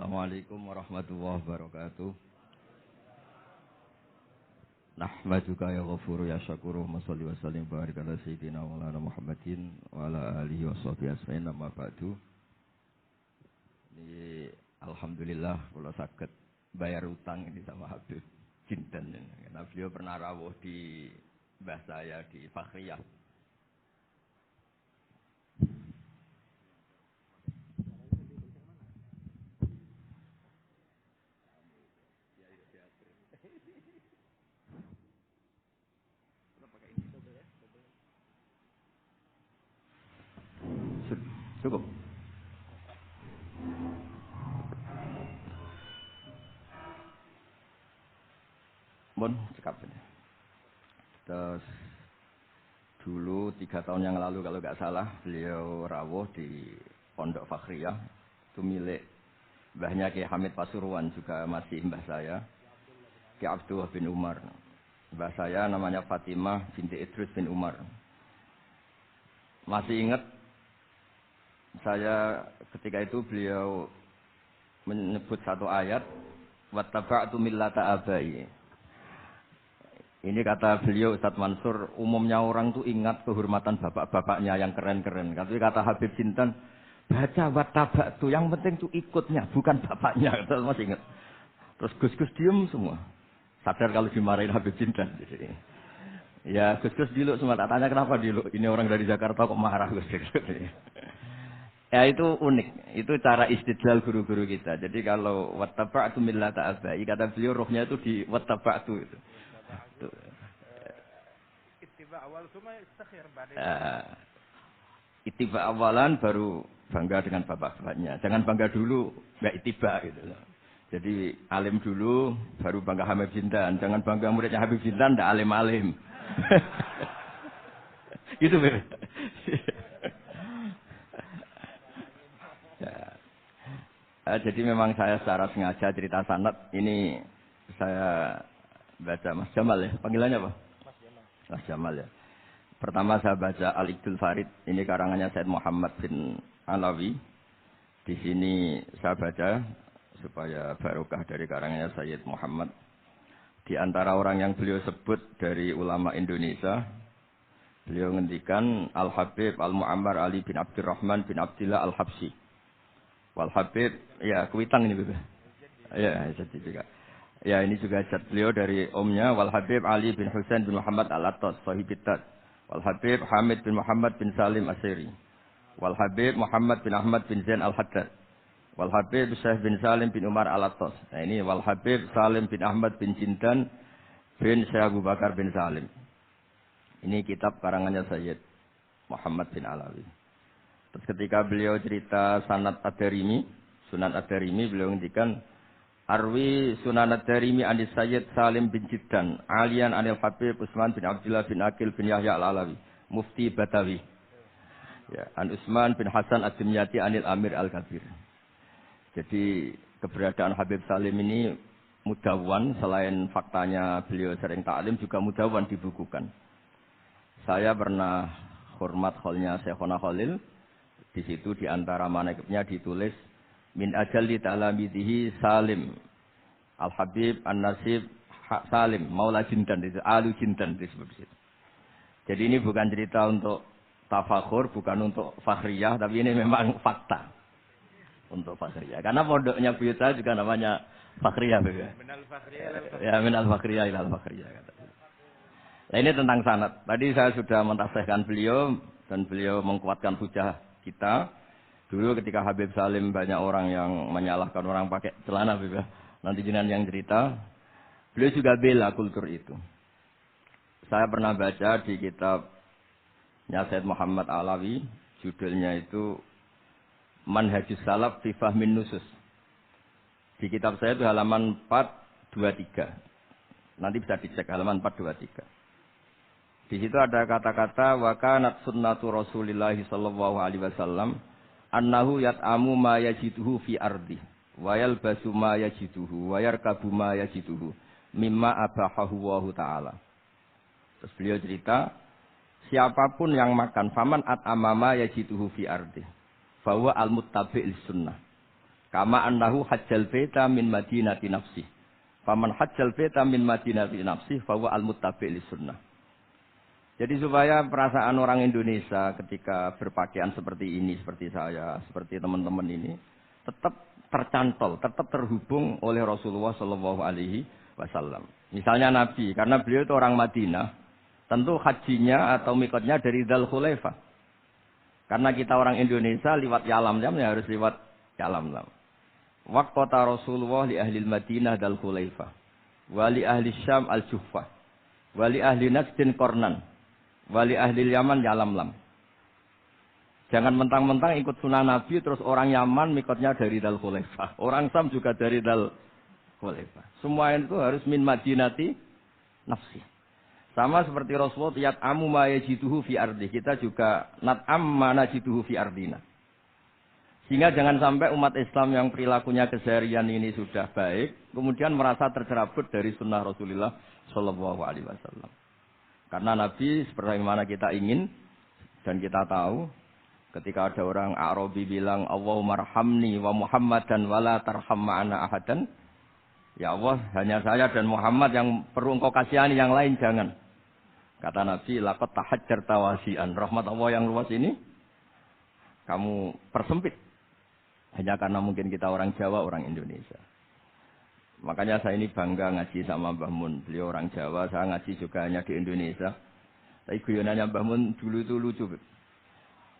Assalamualaikum warahmatullahi wabarakatuh. Nahmaduka ya ghafuru ya syakuru masalli wa sallim barik ala sayyidina wa ala Muhammadin wa ala alihi wa sahbihi asma'in amma ba'du. Ini alhamdulillah kula saged bayar utang ini sama Habib Jinten. Karena beliau pernah rawuh di mbah saya di Fakhriyah. Cukup. Bon, cekap saja. Terus dulu 3 tahun yang lalu kalau nggak salah beliau rawuh di Pondok Fakhriyah. Itu milik mbahnya Ki Hamid Pasuruan, juga masih mbah saya, Ki Abdullah bin Umar. Mbah saya namanya Fatimah binti Idrus bin Umar. Masih ingat saya ketika itu beliau menyebut satu ayat, wattaba'tu millata abai. Ini kata beliau Ustadz Mansur, umumnya orang tuh ingat kehormatan bapak-bapaknya yang keren-keren. Tapi kata Habib Jinten, baca wattaba'tu, yang penting tuh ikutnya, bukan bapaknya. Terus masih ingat. Terus Gus-Gus diem semua. Sadar kalau dimarahin Habib Jinten. Ya Gus-Gus diluk semua, tak tanya kenapa diluk. Ini orang dari Jakarta kok marah Gus-Gus. Ya itu unik, itu cara istidlal guru-guru kita. Jadi kalau wattaba'tu millata abai, kata beliau rohnya itu di wattaba'tu itu. Ittiba awal cuma istakhir ittiba awalan baru bangga dengan bapak-bapaknya. Jangan bangga dulu, enggak ittiba gitu loh. Jadi alim dulu baru bangga Habib Jinten. Jangan bangga muridnya Habib Jinten ndak alim-alim. Gitu Beb. Jadi memang saya secara sengaja cerita sanad ini saya baca Mas Jamal ya, panggilannya apa? Mas Jamal ya. Pertama saya baca Al-Iqdul Farid, ini karangannya Said Muhammad bin Alawi. Di sini saya baca supaya barokah dari karangannya Sayyid Muhammad. Di antara orang yang beliau sebut dari ulama Indonesia, beliau ngendikan Al-Habib Al-Mu'ammar Ali bin Abdurrahman bin Abdillah Al-Habsyi. Wal Habib, ya Kuitang ini Bebe. Ya, jadi juga. Ya, ini juga zat beliau dari omnya Wal Habib Ali bin Husain bin Muhammad Al-Attas, Sahibitat. Wal Habib Hamid bin Muhammad bin Salim Asyiri. Wal Habib Muhammad bin Ahmad bin Zain Al-Haddad. Wal Habib Syekh bin Salim bin Umar Al-Attas. Nah, ini Wal Habib Salim bin Ahmad bin Jinten bin Syekh Abu Bakar bin Salim. Ini kitab karangannya Sayyid Muhammad bin Alawi. Terus ketika beliau cerita Sanad Ad-Darimi, Sunan Ad-Darimi, beliau ngendikan Arwi Sunan Ad-Darimi anis Sayyid Salim bin Jiddan, Alian anil Habib Utsman bin Abdullah bin Akil bin Yahya Al-Alawi, Mufti Batawi. Ya, An Utsman bin Hasan Ad-Dimyati anil Amir Al-Kabir. Jadi keberadaan Habib Salim ini mudawwan, selain faktanya beliau sering taklim juga mudawwan dibukukan. Saya pernah hormat kholnya Syekhona Khalil. Di situ di antara manaqibnya ditulis min ajalli ta'lamidihi Salim Al-Habib An-Nasib Salim Maula Jinten, itu Alu Jinten disebut situ. Jadi ini bukan cerita untuk tafakhur, bukan untuk fakhriyah, tapi ini memang fakta untuk fakhriyah. Karena pondoknya Buyuta juga namanya fakhriyah juga. Ya, minal fakhriyah ilal fakhriyah kata. Nah, ini tentang sanad. Tadi saya sudah mentasihkan beliau dan beliau mengkuatkan hujah kita. Dulu ketika Habib Salim banyak orang yang menyalahkan orang pakai celana, Beb. Nanti jenengan yang cerita. Beliau juga bela kultur itu. Saya pernah baca di kitabnya Said Muhammad Alawi, judulnya itu Manhajus Salaf fi Fahmin Nusus. Di kitab saya itu halaman 423. Nanti bisa dicek halaman 423. Di situ ada kata-kata wa kanat sunnatu Rasulillah sallallahu alaihi wasallam annahu yat'amu ma yajiduhu fi ardi wa yalbasu ma yajiduhu wa yarkabu ma yajiduhu mimma abahahu wa ta'ala. Terus beliau cerita, siapapun yang makan faman at'ama ma yajiduhu fi ardi fa huwa al-muttabi' lis sunnah. Kama annahu hajjal baita min madinati nafsi. Faman hajjal baita min madinati nafsi fa huwa al-muttabi' lis-sunnah. Jadi supaya perasaan orang Indonesia ketika berpakaian seperti ini, seperti saya, seperti teman-teman ini, tetap tercantol, tetap terhubung oleh Rasulullah Shallallahu Alaihi Wasallam. Misalnya Nabi, karena beliau itu orang Madinah, tentu hajinya atau mikotnya dari Dzul Khulaifah. Karena kita orang Indonesia lewat Yalamlam ya harus lewat Yalamlam. Waqta Rasulullah li ahli Madinah Dzul Khulaifah, wa li ahli Syam al-Juhfah, wa li ahli Najdin Qarnan. Wali ahli Yaman Yalamlam. Jangan mentang-mentang ikut sunnah Nabi terus orang Yaman mikotnya dari Dzul Khulaifah. Orang Sam juga dari Dzul Khulaifah. Semua itu harus min madinati nafsi. Sama seperti Rasulullah yat amu ma yajiduhu fi ardi. Kita juga nat'am ma najiduhu fi ardina. Sehingga jangan sampai umat Islam yang perilakunya keseharian ini sudah baik kemudian merasa tercerabut dari sunnah Rasulullah sallallahu alaihi wasallam. Karena Nabi seperti mana kita ingin dan kita tahu ketika ada orang Arabi bilang Allahumma arhamni wa Muhammadan wala tarham ma'ana ahadan. Ya Allah, hanya saya dan Muhammad yang perlu engkau kasihani, yang lain jangan. Kata Nabi, laqad tahajjarta wasi'an. Rahmat Allah yang luas ini kamu persempit. Hanya karena mungkin kita orang Jawa, orang Indonesia. Makanya saya ini bangga ngaji sama Mbah Mun. Beliau orang Jawa, saya ngaji juga hanya di Indonesia. Tapi guyonannya Mbah Mun dulu itu lucu.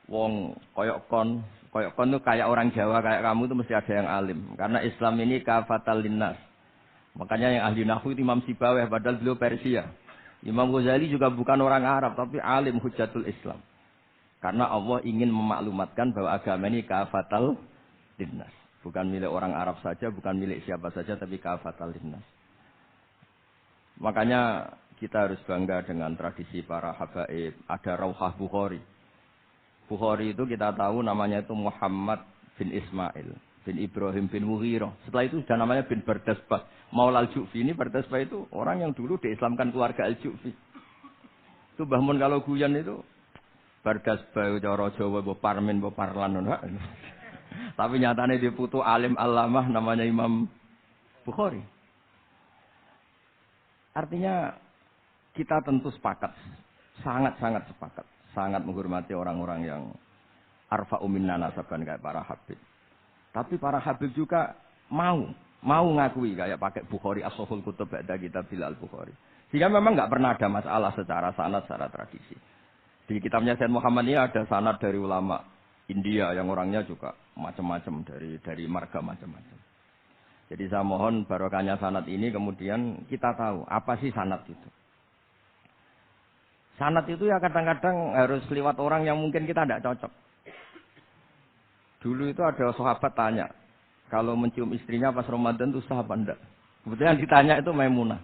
Wong koyok kon itu kayak orang Jawa, kayak kamu itu mesti ada yang alim. Karena Islam ini kafatal linnas. Makanya yang ahli nahwu itu Imam Sibawayh, padahal beliau Persia. Imam Ghazali juga bukan orang Arab, tapi alim hujatul Islam. Karena Allah ingin memaklumatkan bahwa agama ini kafatal linnas. Bukan milik orang Arab saja, bukan milik siapa saja, tapi kafatal linnas. Makanya kita harus bangga dengan tradisi para habaib. Ada Rauhah Bukhari. Bukhari itu kita tahu namanya itu Muhammad bin Ismail, bin Ibrahim bin Mughirah. Setelah itu sudah namanya bin Bardasbah. Maula al-Ju'fi ini Bardasbah itu orang yang dulu diislamkan keluarga al-Ju'fi. Itu Mbah Mun kalau guyon itu Bardasbah, cara Jawa, Parmin, Parlan. Tapi nyatanya dia putu alim alamah namanya Imam Bukhari. Artinya kita tentu sepakat, sangat-sangat sepakat, sangat menghormati orang-orang yang arfa'u minna nasaban kayak para habib. Tapi para habib juga mau ngakui kayak pakai Bukhari as-Sahihul Kutub ba'da Kitabil al-Bukhari. Sehingga memang nggak pernah ada masalah secara sanad, secara tradisi. Di kitabnya Sayyid Muhammad ini ada sanad dari ulama India yang orangnya juga macam-macam dari marga macam-macam. Jadi saya mohon barokahnya sanad ini kemudian kita tahu apa sih sanad itu. Sanad itu ya kadang-kadang harus lewat orang yang mungkin kita tidak cocok. Dulu itu ada sahabat tanya, kalau mencium istrinya pas Ramadan itu sah apa enggak? Kebetulan ditanya itu Maimunah.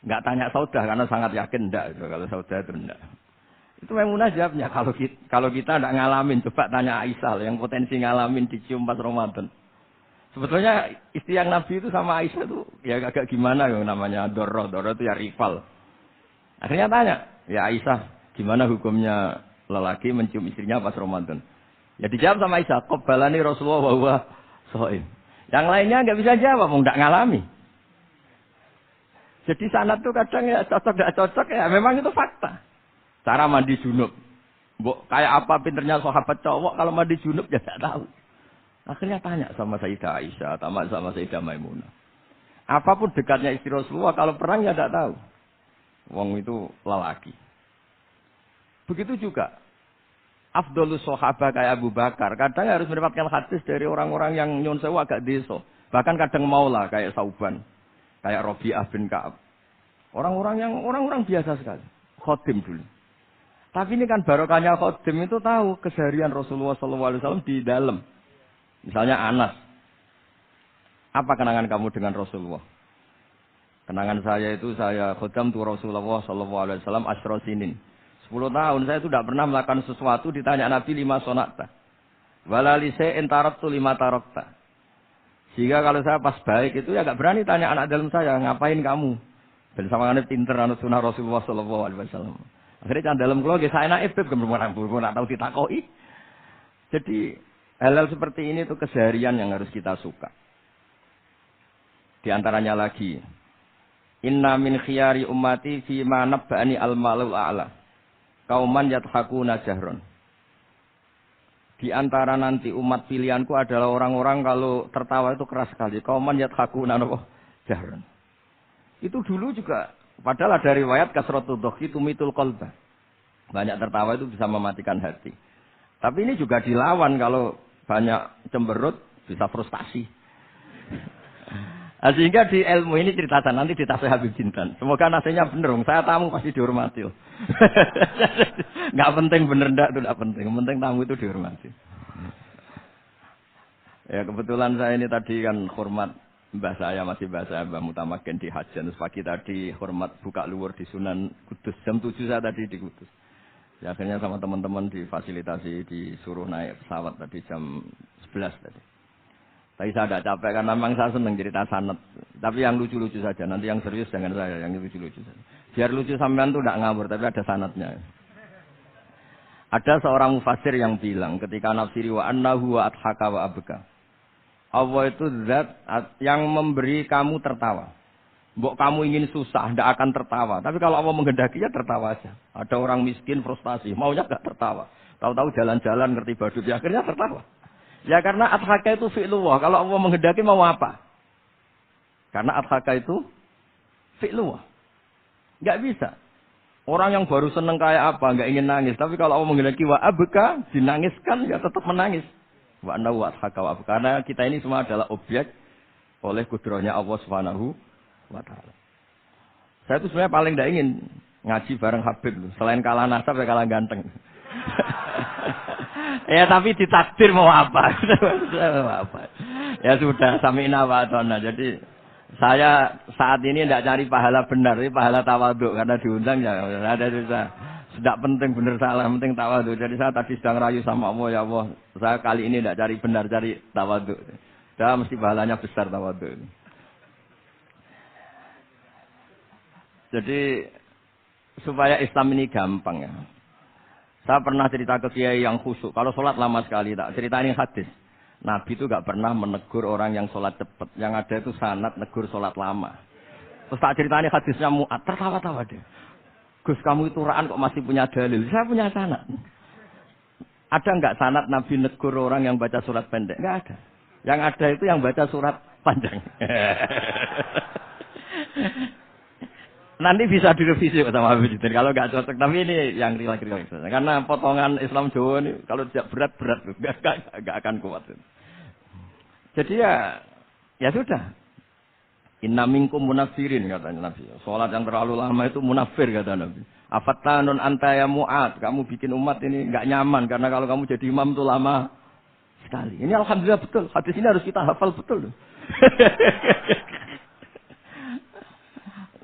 Enggak tanya Saudah karena sangat yakin enggak itu, kalau Saudah itu enggak. Itu Maimunah jawabnya, kalau kita tidak ngalamin, coba tanya Aisyah yang potensi ngalamin dicium pas Ramadan. Sebetulnya istri yang Nabi itu sama Aisyah itu ya agak gimana yang namanya Doro itu ya rival. Akhirnya tanya, ya Aisyah, gimana hukumnya lelaki mencium istrinya pas Ramadan? Ya dijawab sama Aisyah, qabbalani Rasulullah wa huwa shaim. Yang lainnya nggak bisa jawab, nggak ngalami. Jadi sanad tuh kadang ya cocok nggak cocok ya, memang itu fakta. Cara mandi junub. Kayak apa pinternya sahabat cowok kalau mandi junub ya tidak tahu. Akhirnya tanya sama Sayyidah Aisyah, sama Sayyidah Maimunah. Apapun dekatnya istri Rasulullah, kalau perang ya tidak tahu. Wong itu lelaki. Begitu juga. Afdolus sahabat kayak Abu Bakar. Kadang harus mendapatkan hadis dari orang-orang yang nyon sewu agak desa. Bahkan kadang maula kayak Sauban. Kayak Rabi'ah bin Ka'ab. Orang-orang biasa sekali. Khodim dulu. Tapi ini kan barokahnya khodim itu tahu keseharian Rasulullah SAW di dalam. Misalnya Anas. Apa kenangan kamu dengan Rasulullah? Kenangan saya itu saya khodam tu Rasulullah SAW asyra sinin. 10 tahun saya itu tidak pernah melakukan sesuatu ditanya Nabi 5 sonata. Walalise entaratu 5 tarokta. Sehingga kalau saya pas baik itu ya gak berani tanya anak dalam saya, ngapain kamu? Dan sama kan pinter anut sunnah Rasulullah SAW. Akhirnya kan dalam keluarga saya naik beb kemudian nak tahu ditakoi. Jadi Hal-hal seperti ini tuh keseharian yang harus kita suka. Di antaranya lagi, inna min khiyari ummati fi ma nabba'ani al-malul a'la. Kauman yathakuna jahron. Di antara nanti umat pilihanku adalah orang-orang kalau tertawa itu keras sekali. Kauman yathakuna jahron. Itu dulu juga, padahal ada riwayat kasratu dhahki tumitul qalba. Banyak tertawa itu bisa mematikan hati. Tapi ini juga dilawan kalau banyak cemberut bisa frustasi. Nah, sehingga di ilmu ini ceritakan nanti di Tasawuf Habib Jintan. Semoga nasinya bener. Saya tamu pasti dihormati. Nggak penting bener ndak itu nggak penting. Yang penting tamu itu dihormati. Ya kebetulan saya ini tadi kan hormat mbah saya masih mbah saya Mbah Mutamakin di Hajan. Terus pagi tadi hormat buka luar di Sunan Kudus. Jam 7 saya tadi di Kudus. Ya, akhirnya sama teman-teman difasilitasi disuruh naik pesawat tadi jam 11 tadi. Tapi saya tidak capek karena memang saya senang cerita sanad. Tapi yang lucu-lucu saja. Nanti yang serius jangan saya, yang lucu-lucu saja. Biar lucu sampean tuh tidak ngawur, tapi ada sanadnya. Ada seorang mufassir yang bilang ketika nafsiri wa annahu wa adhaka wa abka. Allah itu zat yang memberi kamu tertawa. Mbok kamu ingin susah, tidak akan tertawa. Tapi kalau Allah menghendaki ya tertawa aja. Ada orang miskin frustasi, maunya nggak tertawa. Tahu-tahu jalan-jalan ngerti badut, ya akhirnya tertawa. Ya karena adhaka itu fi'lullah. Kalau Allah menghendaki mau apa? Karena adhaka itu fi'lullah. Nggak bisa. Orang yang baru seneng kayak apa, nggak ingin nangis. Tapi kalau Allah menghendaki wa abka, dinangiskan ya tetap menangis. Wa anna wa adhaka wa abka. Karena kita ini semua adalah objek oleh kudrahnya Allah Subhanahu wa ta'ala. Saya itu sebenarnya paling tidak ingin ngaji bareng Habib loh. Selain kalah nasab ya kalah ganteng. Ya tapi ditakdir mau apa? Ya sudah sami'na wa ata'na. Jadi saya saat ini tidak cari pahala benar, tapi pahala tawaduk karena diundang ya ada susah. Tidak penting benar salah, penting tawaduk. Jadi saya tadi sedang rayu sama Allah, ya Allah, saya kali ini tidak cari benar, cari tawaduk. Dah mesti pahalanya besar tawaduk. Jadi supaya Islam ini gampang ya. Saya pernah cerita ke kiai yang khusyuk. Kalau sholat lama sekali tak cerita ini hadis. Nabi itu gak pernah menegur orang yang sholat cepat. Yang ada itu sanad negur sholat lama. Terus tak cerita ini hadisnya Mu'ad. Tertawa-tawa dia. Gus kamu itu raan kok masih punya dalil. Saya punya sanad. Ada nggak sanad Nabi negur orang yang baca surat pendek? Nggak ada. Yang ada itu yang baca surat panjang. Nanti bisa direvisi sama Habib Jitin. Kalau nggak cocok, tapi ini yang rileks-rileks. Karena potongan Islam Jawa ini kalau tidak berat-berat, nggak akan kuat. Jadi ya sudah. Inna minkum munafirin katanya Nabi. Sholat yang terlalu lama itu munafir kata Nabi. Afattanun anta ya Mu'ad. Kamu bikin umat ini nggak nyaman karena kalau kamu jadi imam itu lama sekali. Ini alhamdulillah betul. Hadis ini harus kita hafal betul.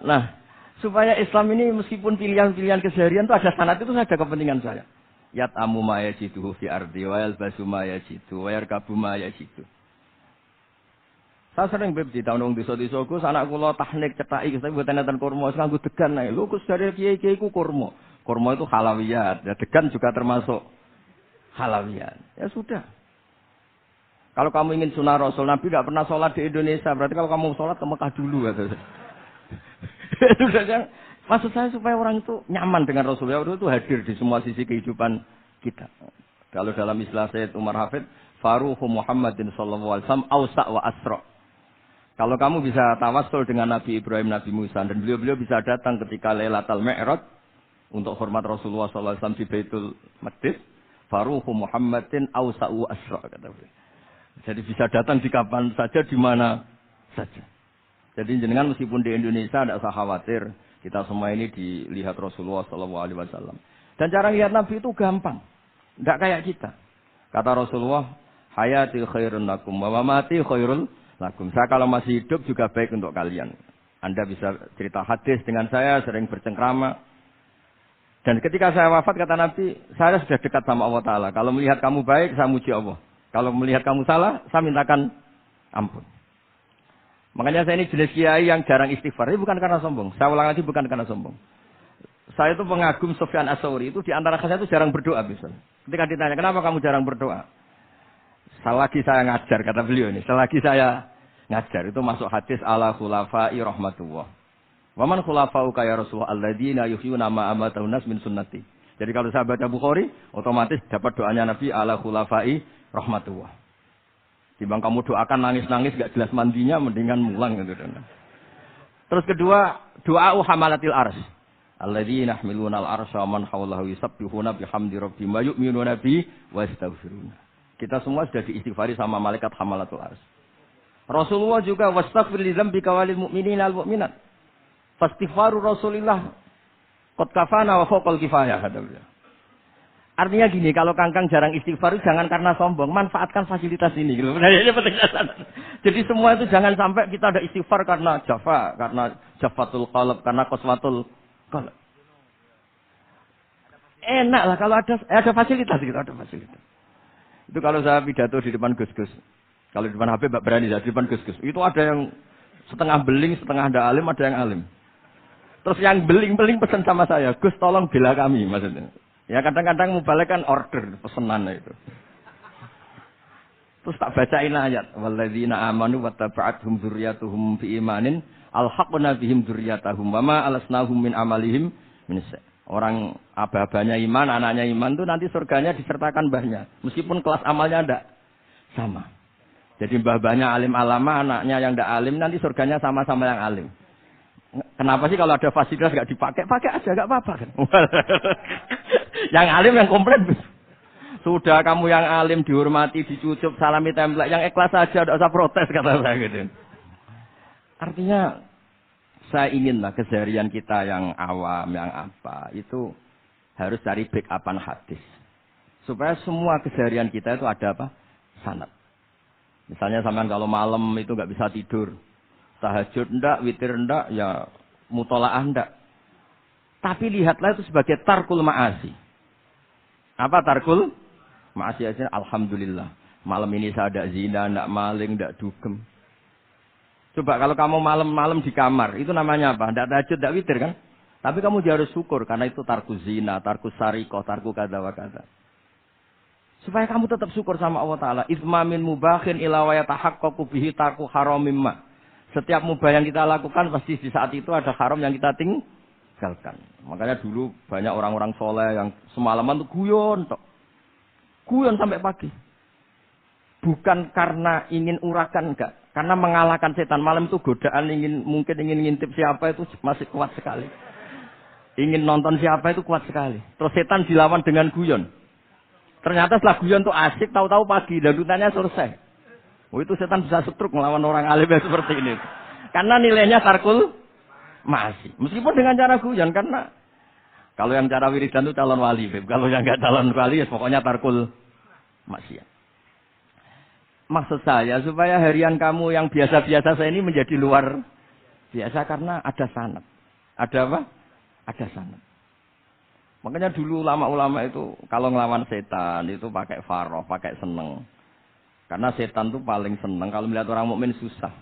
Nah. Supaya Islam ini meskipun pilihan-pilihan keseharian itu ada sanad itu saja kepentingan saya. Yat amu ma yajiduhu fi ardi wa yalbasu ma yajidu wa yarkabu ma yajidu. Saya sering beb di tahun wong desa-desa ku anak kula teknik cetaki tapi mboten enten kurma wis nganggo degan ae. Lho Gus dari kiai-kiai ku kurma. Kurma itu halawiyat. Ya degan juga termasuk halawiyat. Ya sudah. Kalau kamu ingin sunnah Rasul Nabi enggak pernah sholat di Indonesia, berarti kalau kamu sholat ke Mekah dulu katanya. Maksud saya supaya orang itu nyaman dengan Rasulullah itu hadir di semua sisi kehidupan kita. Kalau dalam istilah Sayyid Umar Hafid, Faruhu Muhammadin sallallahu alaihi wasallam awsa' wa asra'. Kalau kamu bisa tawassul dengan Nabi Ibrahim, Nabi Musa dan beliau-beliau bisa datang ketika Lailatul Mi'raj untuk hormat Rasulullah sallallahu alaihi wasallam di Baitul Maqdis, Faruhu Muhammadin awsa' wa asra' kata beliau. Jadi bisa datang di kapan saja di mana saja. Jadi jenengan meskipun di Indonesia tidak usah khawatir, kita semua ini dilihat Rasulullah SAW. Dan cara lihat Nabi itu gampang, tidak kayak kita. Kata Rasulullah, hayati khairun lakum, wa mamati khairul lakum. Saya kalau masih hidup juga baik untuk kalian. Anda bisa cerita hadis dengan saya, sering bercengkrama. Dan ketika saya wafat kata Nabi, saya sudah dekat sama Allah Taala. Kalau melihat kamu baik, saya muji Allah. Kalau melihat kamu salah, saya mintakan ampun. Makanya saya ini jenis kiai yang jarang istighfar. Ini bukan karena sombong. Saya ulang lagi bukan karena sombong. Saya itu pengagum Sufyan Ats-Tsauri. Itu di antara saya itu jarang berdoa misalnya. Ketika ditanya, kenapa kamu jarang berdoa? Selagi saya ngajar, kata beliau ini, selagi saya ngajar, itu masuk hadis ala khulafai rahmatullah. Waman khulafau kaya Rasulullah alladzina yuhyuna ma amatahun nas min sunnati. Jadi kalau saya baca Bukhari, otomatis dapat doanya Nabi ala khulafai rahmatullah. Timbang kamu doakan nangis-nangis gak jelas mandinya, mendingan mulang gitu. Terus kedua, doa hamalatil arsy. Alladzina yahmiluna al-arsya man hawlahu yusabbihuna bihamdi rabbihim wa yu'minuna bi wa yastaghfiruna. Kita semua sudah diistighfari sama malaikat hamalatul arsy. Rasulullah juga wastaghfir li dzambika walil mu'minina wal mu'minat. Fastighfaru Rasulillah qad kafana wa fawqal kifayah kata beliau. Artinya gini, kalau Kangkang jarang istighfar jangan karena sombong, manfaatkan fasilitas ini gitu. Ini penting. Jadi semua itu jangan sampai kita ada istighfar karena jafa, karena jafatul qalb, karena qaswatul qalb. Enak lah kalau ada fasilitas gitu, ada fasilitas. Itu kalau saya pidato di depan Gus-Gus. Kalau di depan Habib berani di depan Gus-Gus. Itu ada yang setengah beling, setengah ada alim, ada yang alim. Terus yang beling-beling pesan sama saya, Gus tolong bela kami maksudnya. Ya kadang-kadang mubalek kan order pesanan itu. Terus tak bacain ayat, walladzina amanu wattaba'athum dzurriyyatuhum biimanin alhaqna bihim dzurriyyatahum wama alasnahum min amalihim min sa'. Orang aba-abanya iman, anaknya iman itu nanti surganya disertakan mbahnya, meskipun kelas amalnya ndak sama. Jadi mbah-mbahnya alim alama, anaknya yang ndak alim nanti surganya sama-sama yang alim. Kenapa sih kalau ada fasilitas nggak dipakai? Pakai aja, nggak apa-apa kan. Yang alim yang komplain. Sudah kamu yang alim dihormati, dicucup, salami template, yang ikhlas saja, tidak usah protes kata saya gitu. Artinya saya inginlah keseharian kita yang awam, yang apa itu harus cari backupan hadis. Supaya semua keseharian kita itu ada apa? Sanad. Misalnya sampean kalau malam itu nggak bisa tidur. Tahajud ndak, witir ndak, ya mutolaah ndak. Tapi lihatlah itu sebagai tarkul ma'asi. Apa tarkul ma'asi aja? Alhamdulillah. Malam ini saya ndak zina, ndak maling, ndak dugem. Coba kalau kamu malam-malam di kamar, itu namanya apa? Ndak tahajud, ndak witir kan? Tapi kamu harus syukur karena itu tarku zina, tarku sarikoh, tarku kada wa kada. Supaya kamu tetap syukur sama Allah Ta'ala. Izmamin mubakhin ila wa yatahaqqaqu bihi tarku haramim ma. Setiap mubah yang kita lakukan pasti di saat itu ada haram yang kita tinggalkan. Makanya dulu banyak orang-orang soleh yang semalaman tuh guyon sampai pagi. Bukan karena ingin urakan enggak, karena mengalahkan setan. Malam itu godaan mungkin ingin ngintip siapa itu masih kuat sekali. Ingin nonton siapa itu kuat sekali. Terus setan dilawan dengan guyon. Ternyata setelah guyon tuh asik, tahu-tahu pagi dangdutannya selesai. Oh itu setan bisa setruk melawan orang alim seperti ini. Karena nilainya tarkul masih. Meskipun dengan cara guyon, karena kalau yang cara wiridan itu calon wali. Kalau yang enggak calon wali ya pokoknya tarkul maksiat. Maksud saya supaya harian kamu yang biasa-biasa saya ini menjadi luar biasa karena ada sanad. Ada apa? Ada sanad. Makanya dulu ulama-ulama itu kalau ngelawan setan itu pakai faroh, pakai seneng. Karena setan itu paling senang kalau melihat orang mukmin susah.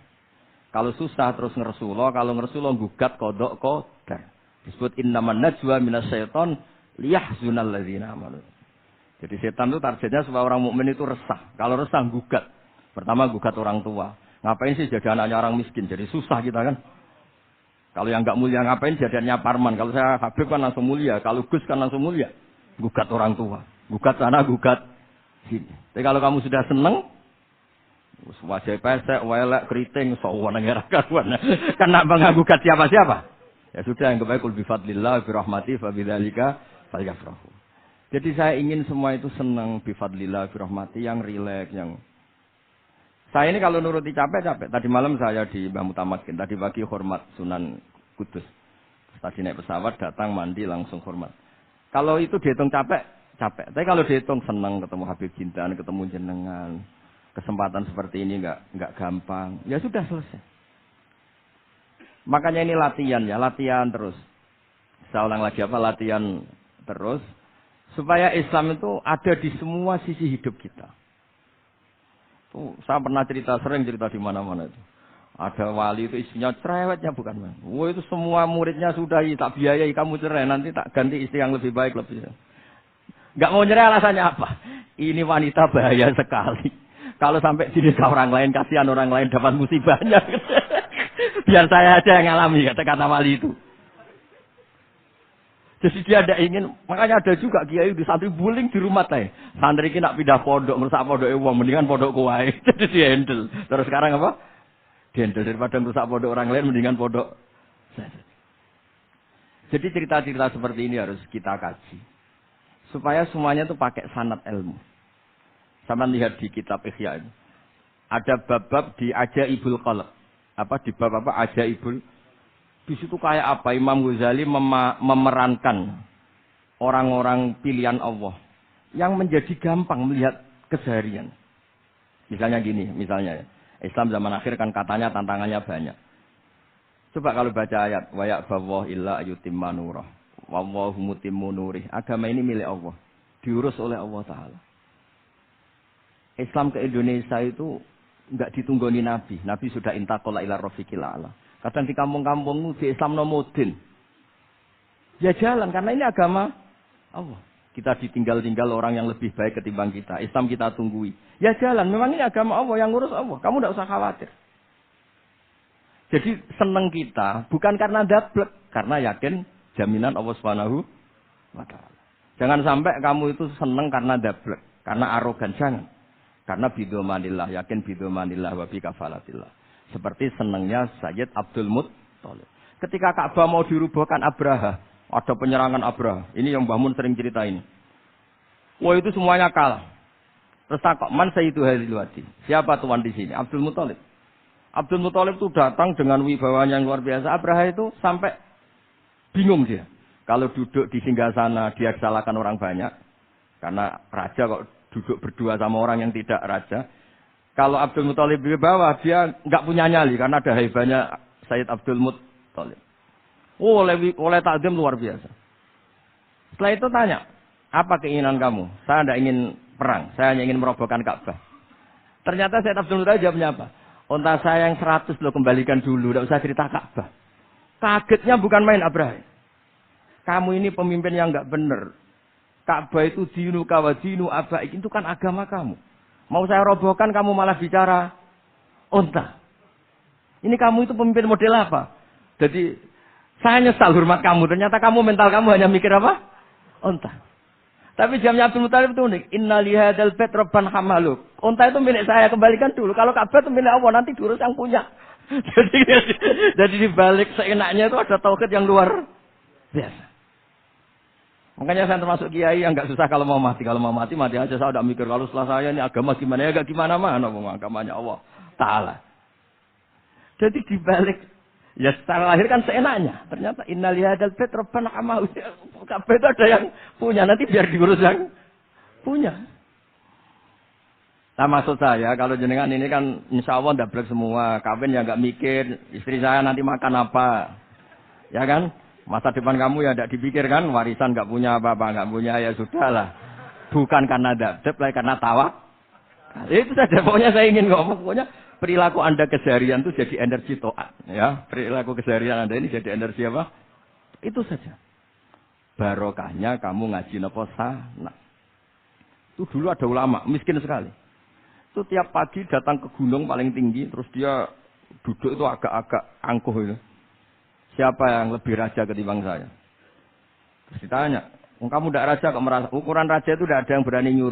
Kalau susah terus ngersulo, kalau ngersulo gugat kodok qadar. Disebut innaman najwa minasyaiton liyahzunal ladzina amanu. Jadi setan itu targetnya supaya orang mukmin itu resah. Kalau resah gugat. Pertama gugat orang tua. Ngapain sih jadi anaknya orang miskin? Jadi susah kita kan. Kalau yang enggak mulia ngapain jadinya parman? Kalau saya Habib kan langsung mulia, kalau Gus kan langsung mulia. Gugat orang tua. Gugat sana, gugat sini. Tapi kalau kamu sudah senang wajah pesek, welek, keriting, sawan ngerah kawan. Karena mengagugat siapa-siapa. Ya sudah yang kebaik kul bi fadlillah bi rahmati fa bidzalika falyafrahu. Jadi saya ingin semua itu senang bi fadlillah bi rahmati yang rileks, yang saya ini kalau nuruti capek-capek. Tadi malam saya di Mbah Mutamakin, tadi pagi hormat Sunan Kudus. Tadi naik pesawat datang mandi langsung hormat. Kalau itu dihitung capek. Tapi kalau dihitung senang ketemu Habib Jintan, ketemu jenengan. Kesempatan seperti ini enggak gampang. Ya sudah selesai. Makanya ini latihan ya, latihan terus. Saya ulang lagi apa? Latihan terus supaya Islam itu ada di semua sisi hidup kita. Tuh, saya pernah sering cerita di mana-mana itu. Ada wali itu istrinya cerewetnya bukan main. Wah itu semua muridnya sudah tak biayai kamu cerai, nanti tak ganti istri yang lebih baik lebih. Enggak mau cerai alasannya apa? Ini wanita bahaya sekali. Kalau sampai dinikah orang lain, kasihan orang lain dapat musibahnya. Biar saya aja yang ngalami, kata wali itu. Jadi dia tidak ingin, makanya ada juga kiai di santri bullying di rumah teh. Santri ini nak pindah pondok, merusak pondok uang, mendingan pondok kuai. Jadi dia handle. Terus sekarang apa? Dia handle daripada merusak pondok orang lain, mendingan pondok. Jadi cerita-cerita seperti ini harus kita kaji. Supaya semuanya itu pakai sanad ilmu. Sama lihat di kitab Ihya ini. Ada bab-bab di Ajaibul Qalb. Apa di bab apa? Ajaibul. Di situ kayak apa Imam Ghazali memerankan orang-orang pilihan Allah yang menjadi gampang melihat keseharian. Misalnya gini, misalnya Islam zaman akhir kan katanya tantangannya banyak. Coba kalau baca ayat wa ya'ballahu illa yutimma nurah wallahu mutimmu nurih. Agama ini milik Allah, diurus oleh Allah taala. Islam ke Indonesia itu enggak ditunggoni Nabi. Nabi sudah intaqala ila rafiqil a'la. Kadang di kampung-kampung di Islam nomodin. Ya jalan karena ini agama Allah. Kita ditinggal-tinggal orang yang lebih baik ketimbang kita. Islam kita tunggui. Ya jalan, memang ini agama Allah yang ngurus Allah. Kamu tidak usah khawatir. Jadi senang kita bukan karena dablek, karena yakin jaminan Allah Subhanahu wa taala. Jangan sampai kamu itu senang karena dablek, karena arogan, jangan. Karena bidomanillah, yakin bidomanillah wa bi kafalatillah. Seperti senangnya Sayyid Abdul Muttalib. Ketika Ka'bah mau dirubuhkan Abraha, ada penyerangan Abraha. Ini yang Mbah Mun sering cerita ini. Wah itu semuanya kalah. Terus takut, man Sayyidu Hadhil Wadi. Siapa tuan di sini? Abdul Muttalib. Abdul Muttalib itu datang dengan wibawanya yang luar biasa. Abraha itu sampai bingung dia. Kalau duduk di singgasana dia disalahkan orang banyak. Karena raja kok duduk berdua sama orang yang tidak raja. Kalau Abdul Muttalib di bawah, dia nggak punya nyali karena ada haibahnya Sayyid Abdul Muttalib. Oh, oleh takdim luar biasa. Setelah itu tanya, apa keinginan kamu? Saya tidak ingin perang, saya hanya ingin merobohkan Ka'bah. Ternyata Sayyid Abdul Muttalib jawabnya apa? Unta saya yang 100 lo kembalikan dulu, tidak usah cerita Ka'bah. Kagetnya bukan main Abraha. Kamu ini pemimpin yang nggak benar. Ka'bah itu dinu kawa dinu abaik, itu kan agama kamu. Mau saya robohkan kamu malah bicara unta. Ini kamu itu pemimpin model apa? Jadi saya nyesal hormat kamu. Ternyata kamu mental kamu hanya mikir apa? Unta. Tapi jamnya Abdul Muttalib itu unik. Inna lihadal bait rabban hamaluk. Unta itu milik saya, kembalikan dulu. Kalau Ka'bah itu milik Allah, nanti diurus yang punya. jadi dibalik seenaknya itu ada tauhid yang luar biasa. Makanya saya termasuk kiai yang nggak susah kalau mau mati. Kalau mau mati, mati aja. Saya udah mikir kalau setelah saya ini agama gimana ya, gak gimana-mana. Agamanya Allah Ta'ala. Jadi dibalik. Ya secara lahir kan seenaknya. Ternyata innalihadal bait rabbana amal. Kabeh itu ada yang punya. Nanti biar diurus yang punya. Nah maksud saya kalau jenengan ini kan insya Allah dablek semua. Kawin ya nggak mikir. Istri saya nanti makan apa. Ya kan? Masa depan kamu ya tidak dipikirkan, warisan nggak punya apa-apa, nggak punya ya sudahlah. Bukan karena dablek, karena tawa. Itu saja pokoknya saya ingin ngomong. Pokoknya perilaku Anda keseharian itu jadi energi to'at. Ya, perilaku keseharian Anda ini jadi energi apa? Itu saja. Barokahnya kamu ngaji napa sana. Itu dulu ada ulama, miskin sekali. Itu tiap pagi datang ke gunung paling tinggi, terus dia duduk itu agak-agak angkuh itu. Siapa yang lebih raja ketimbang saya? Terus ditanya, kamu tidak raja kok merasa ukuran raja itu tidak ada yang berani nyuruh.